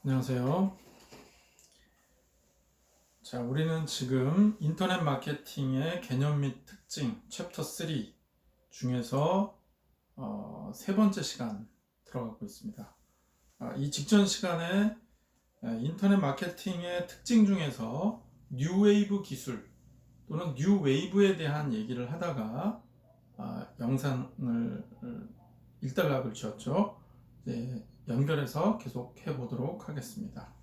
안녕하세요. 자, 우리는 지금 인터넷 마케팅의 개념 및 특징 챕터 3 중에서 세 번째 시간 들어가고 있습니다. 이 직전 시간에 인터넷 마케팅의 특징 중에서 뉴웨이브 기술 또는 뉴웨이브에 대한 얘기를 하다가 영상을 일단락을 지었죠. 이제 연결해서 계속 해보도록 하겠습니다.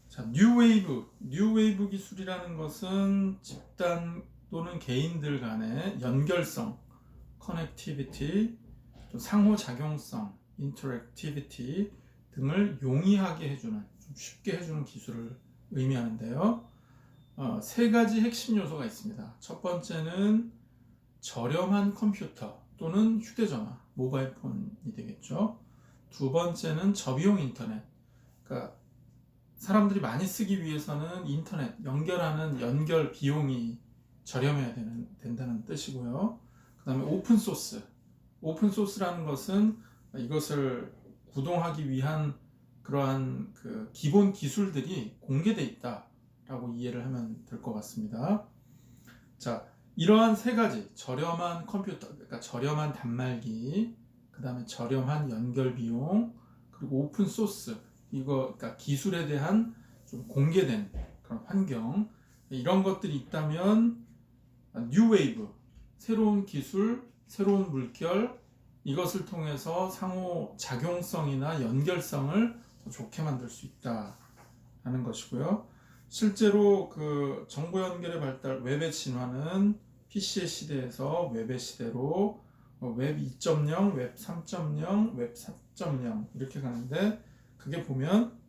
자, 뉴웨이브 기술이라는 것은 집단 또는 개인들 간의 연결성, 커넥티비티, 또 상호작용성, 인터랙티비티 등을 용이하게 해주는, 좀 쉽게 해주는 기술을 의미하는데요. 세 가지 핵심 요소가 있습니다. 첫 번째는 저렴한 컴퓨터 또는 휴대전화, 모바일 폰이 되겠죠. 두 번째는 저비용 인터넷, 그러니까 사람들이 많이 쓰기 위해서는 인터넷 연결하는 연결 비용이 저렴해야 된다는 뜻이고요. 그 다음에 오픈소스라는 것은 이것을 구동하기 위한 그러한 그 기본 기술들이 공개되어 있다라고 이해를 하면 될 것 같습니다. 자, 이러한 세 가지, 저렴한 컴퓨터, 그러니까 저렴한 단말기, 그 다음에 저렴한 연결 비용, 그리고 오픈소스, 그러니까 기술에 대한 좀 공개된 그런 환경, 이런 것들이 있다면 뉴웨이브, 새로운 기술, 새로운 물결, 이것을 통해서 상호 작용성이나 연결성을 더 좋게 만들 수 있다라는 것이고요. 실제로 그 정보 연결의 발달, 웹의 진화는 PC의 시대에서 웹의 시대로 웹 2.0, 웹 3.0, 웹 4.0 이렇게 가는데, 그게 보면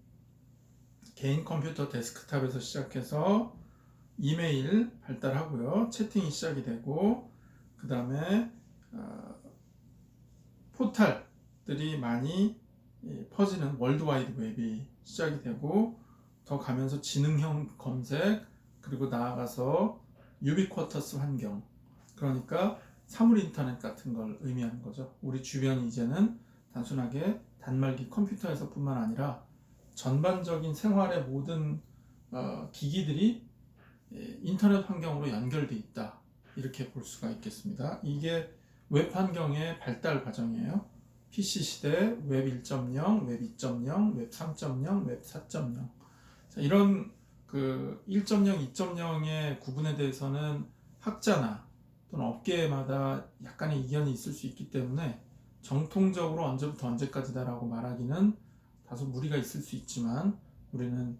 개인 컴퓨터 데스크탑에서 시작해서 이메일 발달하고요, 채팅이 시작이 되고, 그 다음에 포탈들이 많이 퍼지는 월드와이드 웹이 시작이 되고, 더 가면서 지능형 검색, 그리고 나아가서 유비쿼터스 환경, 그러니까 사물 인터넷 같은 걸 의미하는 거죠. 우리 주변이 이제는 단순하게 단말기 컴퓨터에서 뿐만 아니라 전반적인 생활의 모든 기기들이 인터넷 환경으로 연결되어 있다, 이렇게 볼 수가 있겠습니다. 이게 웹 환경의 발달 과정이에요. PC 시대 웹 1.0, 웹 2.0, 웹 3.0, 웹 4.0. 자, 이런 그 1.0, 2.0의 구분에 대해서는 학자나 또는 업계마다 약간의 이견이 있을 수 있기 때문에 정통적으로 언제부터 언제까지다라고 말하기는 다소 무리가 있을 수 있지만, 우리는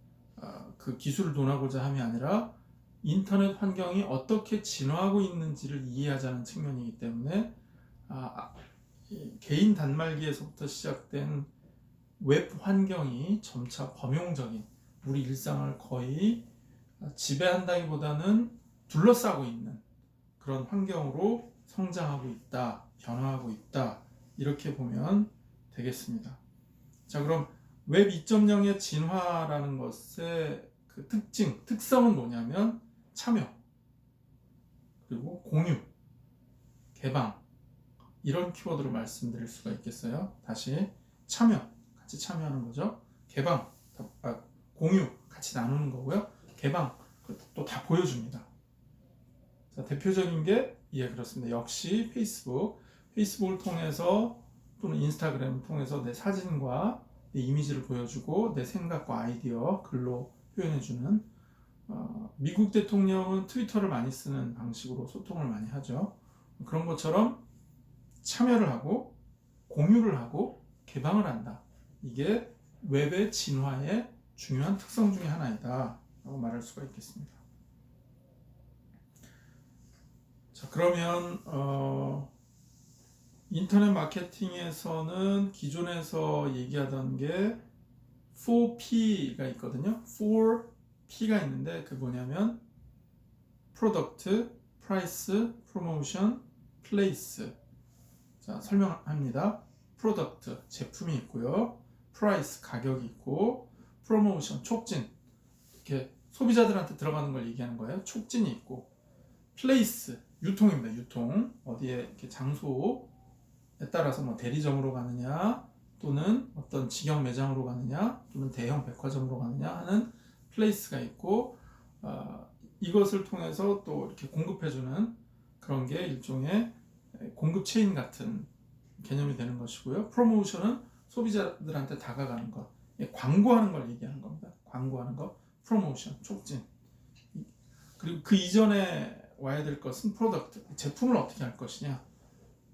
그 기술을 논하고자 함이 아니라 인터넷 환경이 어떻게 진화하고 있는지를 이해하자는 측면이기 때문에 개인 단말기에서부터 시작된 웹 환경이 점차 범용적인, 우리 일상을 거의 지배한다기보다는 둘러싸고 있는 그런 환경으로 성장하고 있다, 변화하고 있다, 이렇게 보면 되겠습니다. 자, 그럼 웹 2.0의 진화라는 것의 그 특성은 뭐냐면 참여, 그리고 공유, 개방, 이런 키워드로 말씀드릴 수가 있겠어요. 다시 참여, 같이 참여하는 거죠. 개방, 공유, 같이 나누는 거고요. 개방, 또 다 보여줍니다. 자, 대표적인 게 그렇습니다. 역시 페이스북을 통해서 또는 인스타그램을 통해서 내 사진과 내 이미지를 보여주고 내 생각과 아이디어 글로 표현해주는, 미국 대통령은 트위터를 많이 쓰는 방식으로 소통을 많이 하죠. 그런 것처럼 참여를 하고 공유를 하고 개방을 한다. 이게 웹의 진화의 중요한 특성 중에 하나이다 라고 말할 수가 있겠습니다. 자, 그러면 인터넷 마케팅에서는 기존에서 얘기하던 게 4P가 있거든요. 4P가 있는데 그게 뭐냐면 프로덕트, 프라이스, 프로모션, 플레이스. 자, 설명합니다. 프로덕트, 제품이 있고요. 프라이스, 가격이 있고, 프로모션, 촉진, 이렇게 소비자들한테 들어가는 걸 얘기하는 거예요. 촉진이 있고, 플레이스, 유통입니다. 유통, 어디에 이렇게 장소에 따라서 뭐 대리점으로 가느냐, 또는 어떤 직영 매장으로 가느냐 또는 대형 백화점으로 가느냐 하는 플레이스가 있고 이것을 통해서 또 이렇게 공급해주는 그런 게 일종의 공급 체인 같은 개념이 되는 것이고요. 프로모션은 소비자들한테 다가가는 것, 광고하는 걸 얘기하는 겁니다. 광고하는 것, 프로모션, 촉진. 그리고 그 이전에 와야 될 것은 프로덕트, 제품을 어떻게 할 것이냐,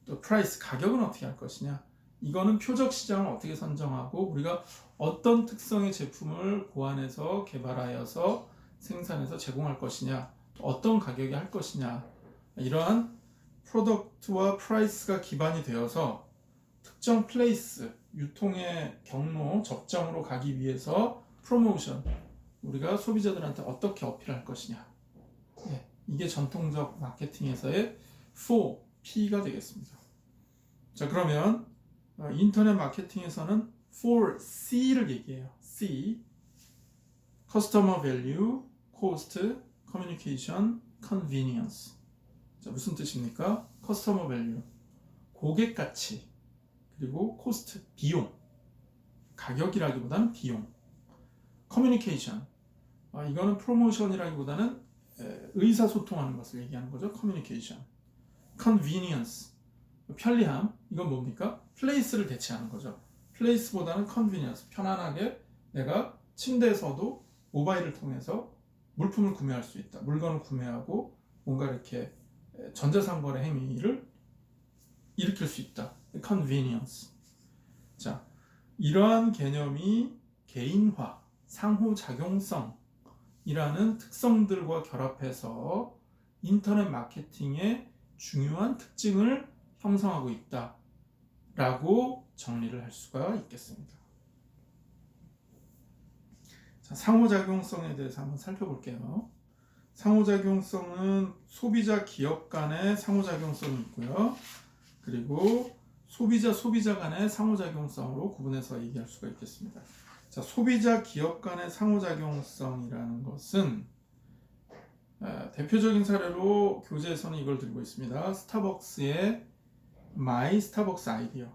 또 프라이스, 가격은 어떻게 할 것이냐. 이거는 표적 시장을 어떻게 선정하고 우리가 어떤 특성의 제품을 고안해서 개발하여서 생산해서 제공할 것이냐, 어떤 가격에 할 것이냐, 이러한 프로덕트와 프라이스가 기반이 되어서 특정 플레이스, 유통의 경로, 접점으로 가기 위해서 프로모션, 우리가 소비자들한테 어떻게 어필할 것이냐, 이게 전통적 마케팅에서의 4P가 되겠습니다. 자, 그러면 인터넷 마케팅에서는 4C를 얘기해요. C, Customer Value, Cost, Communication, Convenience. 자, 무슨 뜻입니까? Customer Value, 고객 가치, 그리고 Cost, 비용, 가격이라기보다는 비용. Communication, 이거는 프로모션이라기보다는 의사소통하는 것을 얘기하는 거죠. Communication. Convenience, 편리함. 이건 뭡니까? 플레이스를 대체하는 거죠. 플레이스보다는 convenience, 편안하게 내가 침대에서도 모바일을 통해서 물품을 구매할 수 있다. 물건을 구매하고 뭔가 이렇게 전자상거래 행위를 일으킬 수 있다. convenience. 자, 이러한 개념이 개인화, 상호작용성이라는 특성들과 결합해서 인터넷 마케팅의 중요한 특징을 형성하고 있다라고 정리를 할 수가 있겠습니다. 자, 상호작용성에 대해서 한번 살펴볼게요. 상호작용성은 소비자 기업 간의 상호작용성이 있고요. 그리고 소비자 간의 상호작용성으로 구분해서 얘기할 수가 있겠습니다. 자, 소비자 기업 간의 상호작용성이라는 것은 대표적인 사례로 교재에서는 이걸 들고 있습니다. 스타벅스의 My Starbucks Idea,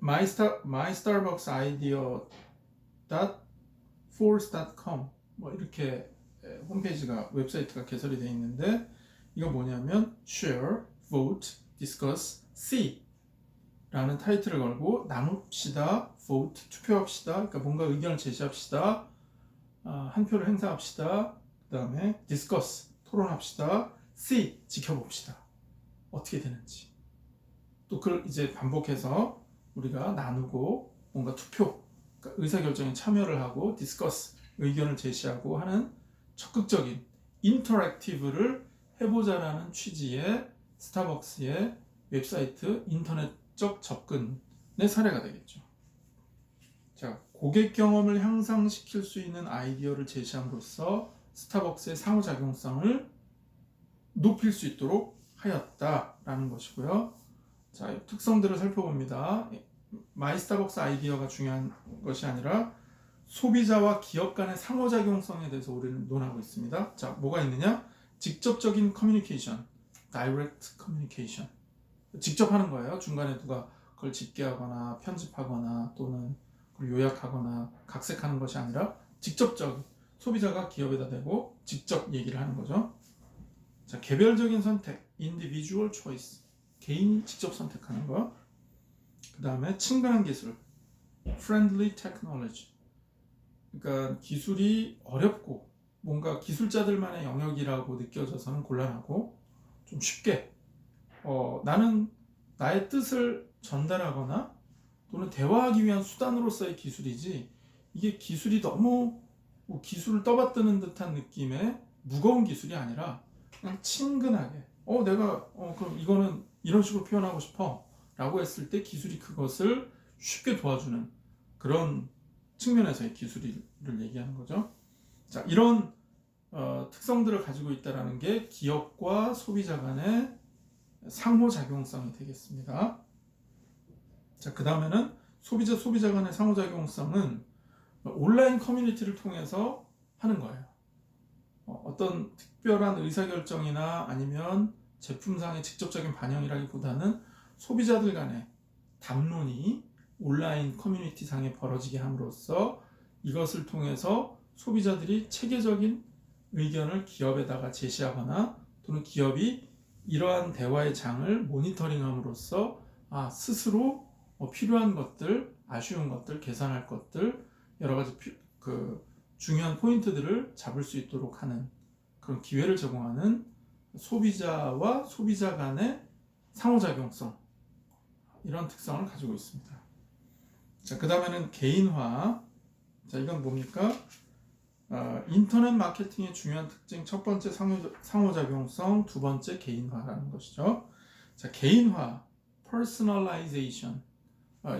My Starbucks Idea.force.com 뭐 이렇게 홈페이지가 웹사이트가 개설이 되어 있는데, 이거 뭐냐면 share, vote, discuss, see 라는 타이틀을 걸고 나눕시다, vote, 투표합시다, 그러니까 뭔가 의견을 제시합시다, 한 표를 행사합시다, 그 다음에 discuss, 토론합시다, see, 지켜봅시다, 어떻게 되는지. 또 그걸 이제 반복해서 우리가 나누고 뭔가 투표, 그러니까 의사결정에 참여를 하고 discuss, 의견을 제시하고 하는 적극적인 인터랙티브를 해보자라는 취지의 스타벅스의 웹사이트 인터넷적 접근의 사례가 되겠죠. 자, 고객 경험을 향상시킬 수 있는 아이디어를 제시함으로써 스타벅스의 상호작용성을 높일 수 있도록 하였다라는 것이고요. 자, 특성들을 살펴봅니다. 마이 스타벅스 아이디어가 중요한 것이 아니라 소비자와 기업 간의 상호작용성에 대해서 우리는 논하고 있습니다. 자, 뭐가 있느냐? 직접적인 커뮤니케이션, 다이렉트 커뮤니케이션. 직접 하는 거예요. 중간에 누가 그걸 집계하거나 편집하거나 또는 요약하거나 각색하는 것이 아니라 직접적인, 소비자가 기업에다 대고 직접 얘기를 하는 거죠. 자, 개별적인 선택, individual choice, 개인이 직접 선택하는 거. 그 다음에 친근한 기술, friendly technology. 그러니까 기술이 어렵고 뭔가 기술자들만의 영역이라고 느껴져서는 곤란하고 좀 쉽게 나는 나의 뜻을 전달하거나 또는 대화하기 위한 수단으로서의 기술이지, 이게 기술이 너무 기술을 떠받드는 듯한 느낌의 무거운 기술이 아니라 그냥 친근하게 내가 그럼 이거는 이런 식으로 표현하고 싶어 라고 했을 때 기술이 그것을 쉽게 도와주는 그런 측면에서의 기술을 얘기하는 거죠. 자, 이런 특성들을 가지고 있다는 게 기업과 소비자 간의 상호작용성이 되겠습니다. 자, 그 다음에는 소비자 간의 상호작용성은 온라인 커뮤니티를 통해서 하는 거예요. 어떤 특별한 의사결정이나 아니면 제품상의 직접적인 반영이라기보다는 소비자들 간의 담론이 온라인 커뮤니티 상에 벌어지게 함으로써 이것을 통해서 소비자들이 체계적인 의견을 기업에다가 제시하거나 또는 기업이 이러한 대화의 장을 모니터링함으로써 스스로 필요한 것들, 아쉬운 것들, 개선할 것들, 여러 가지 중요한 포인트들을 잡을 수 있도록 하는 그런 기회를 제공하는 소비자와 소비자 간의 상호작용성, 이런 특성을 가지고 있습니다. 자, 그 다음에는 개인화. 자, 이건 뭡니까? 인터넷 마케팅의 중요한 특징, 첫 번째 상호작용성, 두 번째 개인화라는 것이죠. 자, 개인화, personalization.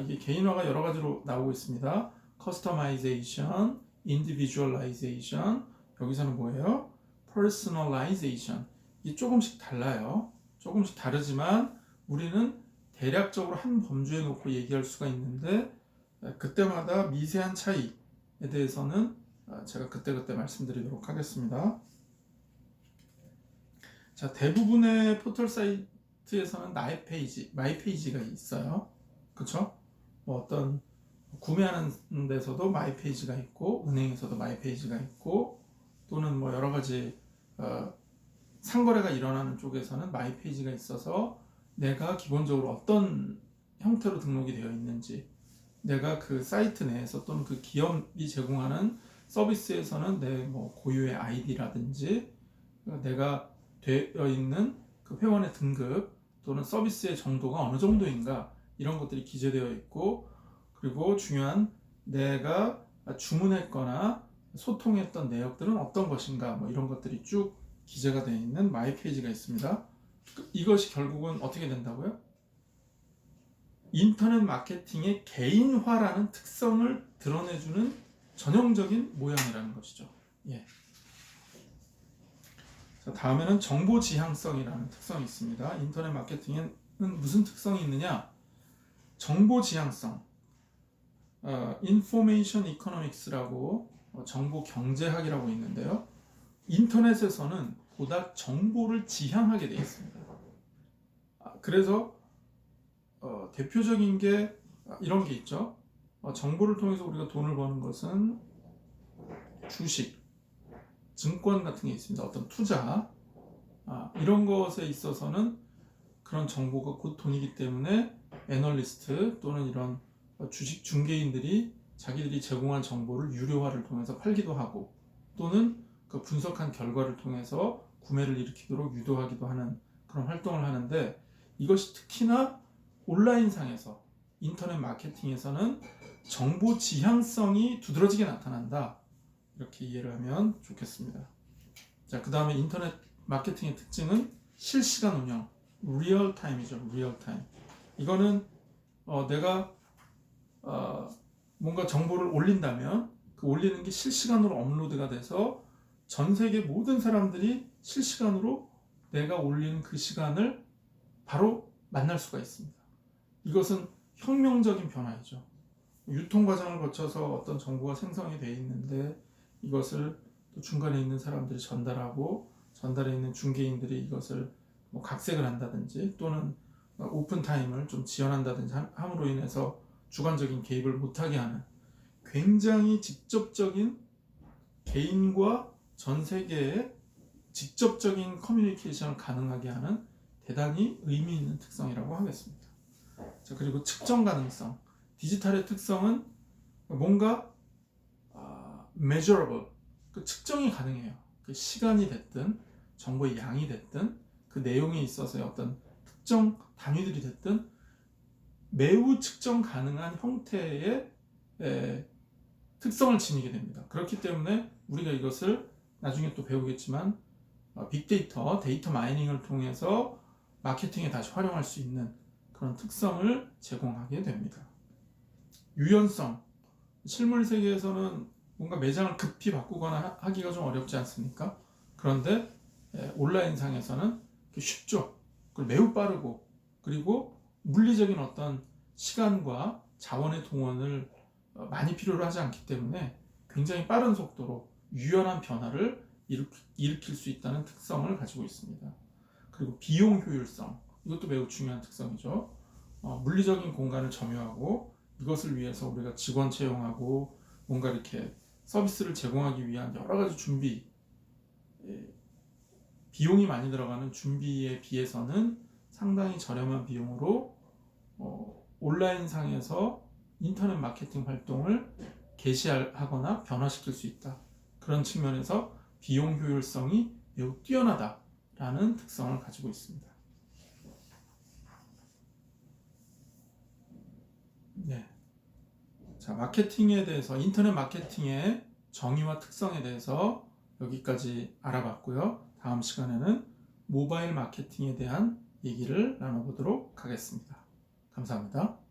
이게 개인화가 여러 가지로 나오고 있습니다. customization, individualization. 여기서는 뭐예요? personalization. 이게 조금씩 달라요. 조금씩 다르지만 우리는 대략적으로 한 범주에 놓고 얘기할 수가 있는데, 그때마다 미세한 차이에 대해서는 제가 그때그때 말씀드리도록 하겠습니다. 자, 대부분의 포털 사이트에서는 나의 페이지, 마이 페이지가 있어요. 그렇죠? 어떤 구매하는 데서도 마이 페이지가 있고, 은행에서도 마이 페이지가 있고, 또는 여러 가지 상거래가 일어나는 쪽에서는 마이 페이지가 있어서 내가 기본적으로 어떤 형태로 등록이 되어 있는지, 내가 그 사이트 내에서 또는 그 기업이 제공하는 서비스에서는 내 고유의 아이디라든지 내가 되어 있는 그 회원의 등급 또는 서비스의 정도가 어느 정도인가, 이런 것들이 기재되어 있고, 그리고 중요한 내가 주문했거나 소통했던 내역들은 어떤 것인가, 이런 것들이 쭉 기재가 되어 있는 마이 페이지가 있습니다. 이것이 결국은 어떻게 된다고요? 인터넷 마케팅의 개인화라는 특성을 드러내주는 전형적인 모양이라는 것이죠. 예. 자, 다음에는 정보 지향성이라는 특성이 있습니다. 인터넷 마케팅에는 무슨 특성이 있느냐? 정보 지향성, 인포메이션 이코노믹스라고 정보 경제학이라고 있는데요. 인터넷에서는 보다 정보를 지향하게 되어 있습니다. 그래서 대표적인 게 이런 게 있죠. 정보를 통해서 우리가 돈을 버는 것은 주식, 증권 같은 게 있습니다. 어떤 투자, 이런 것에 있어서는 그런 정보가 곧 돈이기 때문에 애널리스트 또는 이런 주식 중개인들이 자기들이 제공한 정보를 유료화를 통해서 팔기도 하고, 또는 그 분석한 결과를 통해서 구매를 일으키도록 유도하기도 하는 그런 활동을 하는데, 이것이 특히나 온라인상에서, 인터넷 마케팅에서는 정보 지향성이 두드러지게 나타난다, 이렇게 이해를 하면 좋겠습니다. 자, 그 다음에 인터넷 마케팅의 특징은 실시간 운영, 리얼타임이죠. 리얼타임. 이거는 내가 뭔가 정보를 올린다면 그 올리는 게 실시간으로 업로드가 돼서 전 세계 모든 사람들이 실시간으로 내가 올리는 그 시간을 바로 만날 수가 있습니다. 이것은 혁명적인 변화이죠. 유통 과정을 거쳐서 어떤 정보가 생성이 되어 있는데 이것을 또 중간에 있는 사람들이 전달하고, 전달에 있는 중개인들이 이것을 각색을 한다든지 또는 오픈 타임을 좀 지연한다든지 함으로 인해서 주관적인 개입을 못하게 하는 굉장히 직접적인, 개인과 전 세계의 직접적인 커뮤니케이션을 가능하게 하는 대단히 의미 있는 특성이라고 하겠습니다. 자, 그리고 측정 가능성. 디지털의 특성은 뭔가 measurable, 그 측정이 가능해요. 그 시간이 됐든 정보의 양이 됐든 그 내용에 있어서의 어떤 특정 단위들이 됐든 매우 측정 가능한 형태의 특성을 지니게 됩니다. 그렇기 때문에 우리가 이것을 나중에 또 배우겠지만 빅데이터, 데이터 마이닝을 통해서 마케팅에 다시 활용할 수 있는 그런 특성을 제공하게 됩니다. 유연성. 실물 세계에서는 뭔가 매장을 급히 바꾸거나 하기가 좀 어렵지 않습니까? 그런데 온라인상에서는 쉽죠. 매우 빠르고, 그리고 물리적인 어떤 시간과 자원의 동원을 많이 필요로 하지 않기 때문에 굉장히 빠른 속도로 유연한 변화를 일으킬 수 있다는 특성을 가지고 있습니다. 그리고 비용 효율성. 이것도 매우 중요한 특성이죠. 물리적인 공간을 점유하고 이것을 위해서 우리가 직원 채용하고 뭔가 이렇게 서비스를 제공하기 위한 여러 가지 준비, 비용이 많이 들어가는 준비에 비해서는 상당히 저렴한 비용으로 온라인상에서 인터넷 마케팅 활동을 개시하거나 변화시킬 수 있다. 그런 측면에서 비용 효율성이 매우 뛰어나다라는 특성을 가지고 있습니다. 네. 자, 마케팅에 대해서, 인터넷 마케팅의 정의와 특성에 대해서 여기까지 알아봤고요. 다음 시간에는 모바일 마케팅에 대한 얘기를 나눠보도록 하겠습니다. 감사합니다.